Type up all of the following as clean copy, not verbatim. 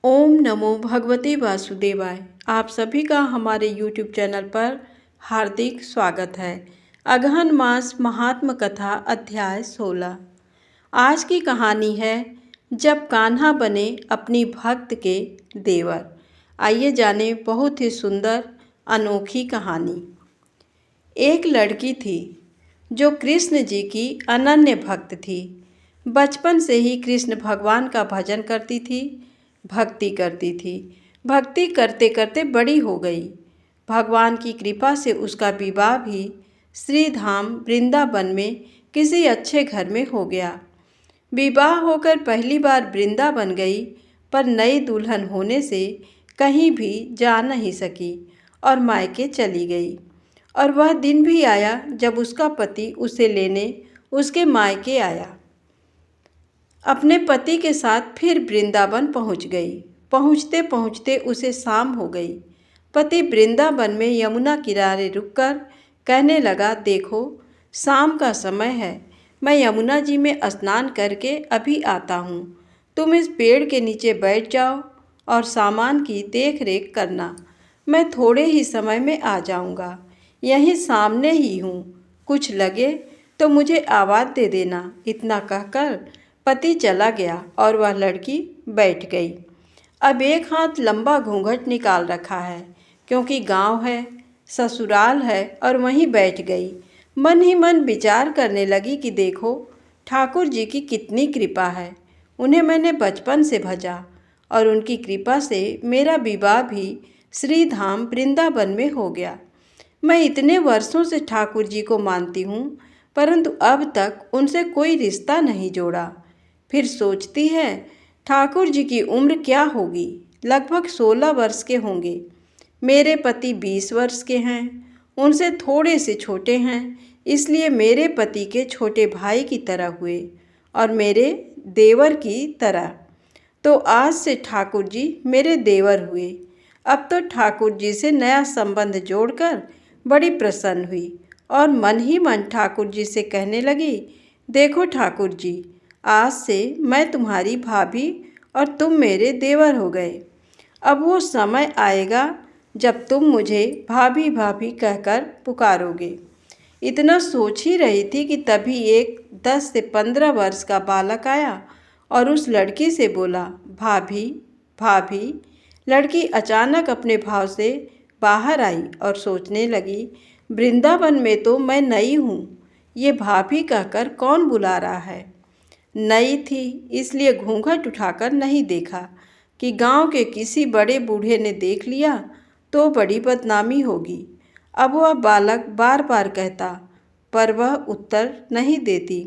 ओम नमो भगवते वासुदेवाय। आप सभी का हमारे YouTube चैनल पर हार्दिक स्वागत है। अगहन मास महात्म कथा अध्याय 16। आज की कहानी है जब कान्हा बने अपनी भक्त के देवर। आइए जाने बहुत ही सुंदर अनोखी कहानी। एक लड़की थी जो कृष्ण जी की अनन्य भक्त थी। बचपन से ही कृष्ण भगवान का भजन करती थी, भक्ति करती थी। भक्ति करते करते बड़ी हो गई। भगवान की कृपा से उसका विवाह भी श्रीधाम वृंदावन में किसी अच्छे घर में हो गया। विवाह होकर पहली बार वृंदावन गई, पर नई दुल्हन होने से कहीं भी जा नहीं सकी और मायके चली गई। और वह दिन भी आया जब उसका पति उसे लेने उसके मायके आया। अपने पति के साथ फिर वृंदावन पहुंच गई। पहुंचते पहुंचते उसे शाम हो गई। पति वृंदावन में यमुना किनारे रुककर कहने लगा, देखो शाम का समय है, मैं यमुना जी में स्नान करके अभी आता हूँ। तुम इस पेड़ के नीचे बैठ जाओ और सामान की देख रेख करना। मैं थोड़े ही समय में आ जाऊँगा। यहीं सामने ही हूँ, कुछ लगे तो मुझे आवाज़ दे देना। इतना कहकर पति चला गया और वह लड़की बैठ गई। अब एक हाथ लंबा घूंघट निकाल रखा है, क्योंकि गांव है, ससुराल है, और वहीं बैठ गई। मन ही मन विचार करने लगी कि देखो ठाकुर जी की कितनी कृपा है। उन्हें मैंने बचपन से भजा और उनकी कृपा से मेरा विवाह भी श्रीधाम वृंदावन में हो गया। मैं इतने वर्षों से ठाकुर जी को मानती हूँ, परंतु अब तक उनसे कोई रिश्ता नहीं जोड़ा। फिर सोचती है, ठाकुर जी की उम्र क्या होगी? लगभग 16 वर्ष के होंगे। मेरे पति 20 वर्ष के हैं, उनसे थोड़े से छोटे हैं, इसलिए मेरे पति के छोटे भाई की तरह हुए और मेरे देवर की तरह। तो आज से ठाकुर जी मेरे देवर हुए। अब तो ठाकुर जी से नया संबंध जोड़कर बड़ी प्रसन्न हुई और मन ही मन ठाकुर जी से कहने लगी, देखो ठाकुर जी, आज से मैं तुम्हारी भाभी और तुम मेरे देवर हो गए। अब वो समय आएगा जब तुम मुझे भाभी भाभी कहकर पुकारोगे। इतना सोच ही रही थी कि तभी एक 10 से 15 वर्ष का बालक आया और उस लड़की से बोला, भाभी भाभी। लड़की अचानक अपने भाव से बाहर आई और सोचने लगी, वृंदावन में तो मैं नई हूँ, ये भाभी कहकर कौन बुला रहा है। नई थी इसलिए घूंघट उठाकर नहीं देखा कि गांव के किसी बड़े बूढ़े ने देख लिया तो बड़ी बदनामी होगी। अब वह बालक बार बार कहता, पर वह उत्तर नहीं देती।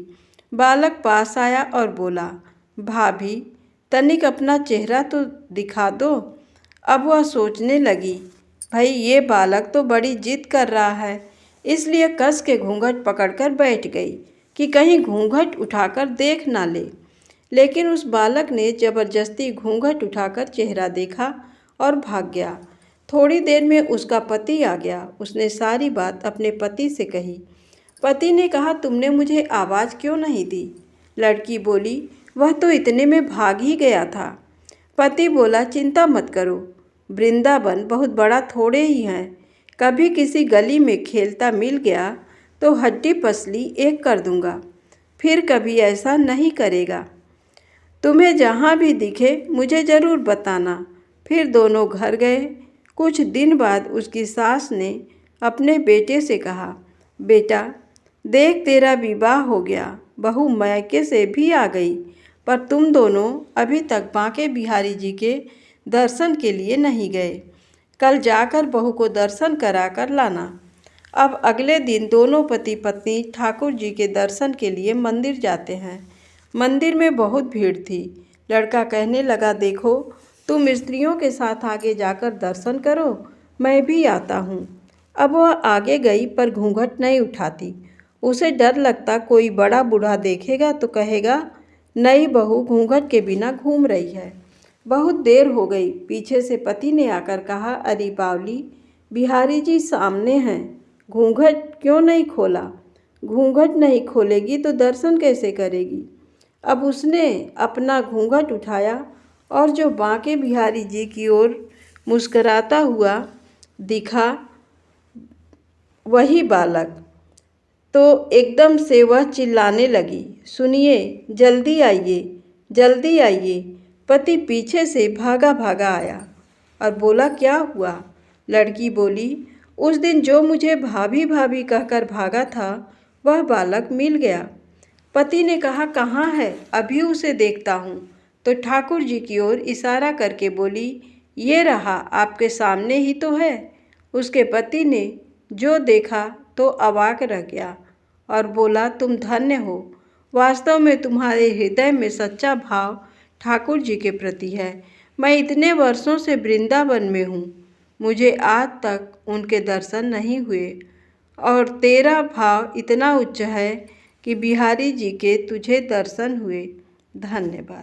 बालक पास आया और बोला, भाभी तनिक अपना चेहरा तो दिखा दो। अब वह सोचने लगी, भाई ये बालक तो बड़ी जिद कर रहा है, इसलिए कस के घूंघट पकड़कर बैठ गई कि कहीं घूंघट उठाकर देख ना ले। लेकिन उस बालक ने जबरदस्ती घूंघट उठाकर चेहरा देखा और भाग गया। थोड़ी देर में उसका पति आ गया। उसने सारी बात अपने पति से कही। पति ने कहा, तुमने मुझे आवाज़ क्यों नहीं दी? लड़की बोली, वह तो इतने में भाग ही गया था। पति बोला, चिंता मत करो, वृंदावन बहुत बड़ा थोड़े ही है। कभी किसी गली में खेलता मिल गया तो हड्डी पसली एक कर दूंगा, फिर कभी ऐसा नहीं करेगा। तुम्हें जहाँ भी दिखे मुझे ज़रूर बताना। फिर दोनों घर गए। कुछ दिन बाद उसकी सास ने अपने बेटे से कहा, बेटा देख तेरा विवाह हो गया, बहू मायके से भी आ गई, पर तुम दोनों अभी तक बांके बिहारी जी के दर्शन के लिए नहीं गए। कल जाकर बहू को दर्शन करा कर लाना। अब अगले दिन दोनों पति पत्नी ठाकुर जी के दर्शन के लिए मंदिर जाते हैं। मंदिर में बहुत भीड़ थी। लड़का कहने लगा, देखो तुम स्त्रियों के साथ आगे जाकर दर्शन करो, मैं भी आता हूँ। अब वह आगे गई पर घूंघट नहीं उठाती। उसे डर लगता कोई बड़ा बूढ़ा देखेगा तो कहेगा, नई बहू घूंघट के बिना घूम रही है। बहुत देर हो गई। पीछे से पति ने आकर कहा, अरे बावली, बिहारी जी सामने हैं, घूंघट क्यों नहीं खोला? घूंघट नहीं खोलेगी तो दर्शन कैसे करेगी? अब उसने अपना घूंघट उठाया और जो बांके बिहारी जी की ओर मुस्कुराता हुआ दिखा वही बालक। तो एकदम से वह चिल्लाने लगी, सुनिए, जल्दी आइए, जल्दी आइए। पति पीछे से भागा भागा आया और बोला, क्या हुआ? लड़की बोली, उस दिन जो मुझे भाभी भाभी कहकर भागा था वह बालक मिल गया। पति ने कहा, कहाँ है? अभी उसे देखता हूँ। तो ठाकुर जी की ओर इशारा करके बोली, ये रहा, आपके सामने ही तो है। उसके पति ने जो देखा तो अवाक रह गया और बोला, तुम धन्य हो। वास्तव में तुम्हारे हृदय में सच्चा भाव ठाकुर जी के प्रति है। मैं इतने वर्षों से वृंदावन में हूँ, मुझे आज तक उनके दर्शन नहीं हुए और तेरा भाव इतना उच्च है कि बिहारी जी के तुझे दर्शन हुए। धन्यवाद।